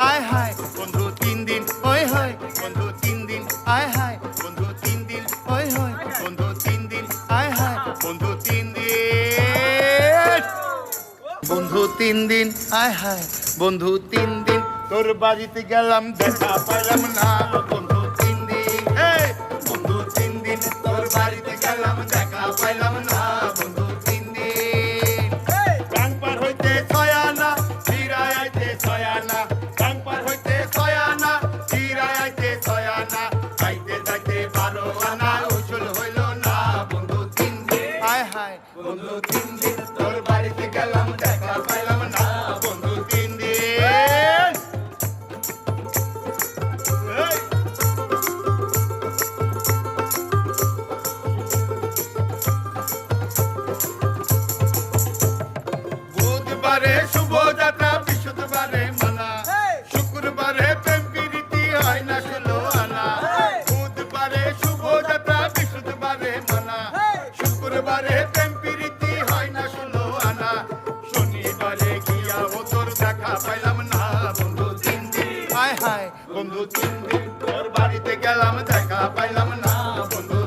আয় হায় বন্ধু 3 দিন ওই হয় বন্ধু 3 দিন আয় হায় বন্ধু 3 দিন ওই হয় বন্ধু 3 দিন আয় হায় বন্ধু 3 দিন বন্ধু 3 দিন আয় হায় বন্ধু 3 দিন তোর বাড়িতে গেলাম দেখা পাইলাম না বন্ধু 3 দিন বন্ধু 3 দিন তোর বাড়িতে গেলাম দেখা পাইলাম না বন্ধু 3 দিন গাং পার হইতে ছয়ানা ফিরায় আইতে ছয়ানা গাং পার হইতে ছয়ানা ফিরায় আইতে ছয়ানা যাইতে যাইতে 12 আনা উসুল হইল না বন্ধু 3 দিন আয় হায় বন্ধু 3 দিন তোর বাড়িতে গেলাম দেখা পাইলাম না বন্ধু 3 দিন বুধবারে শুভযাত্রা বৃহস্পতিবারে মানা শুক্রবারে প্রেম প্রীতি হয় না 16 আনা বুধবারে শুভযাত্রা বৃহস্পতিবারে মানা শুক্রবারে প্রেম প্রীতি হয় না 16 আনা শনিবারে গিয়া ও তোর দেখা পাইলাম না বন্ধু 3 দিন আয় হায় বন্ধু 3 দিন তোর বাড়িতে গেলাম দেখা পাইলাম না বন্ধু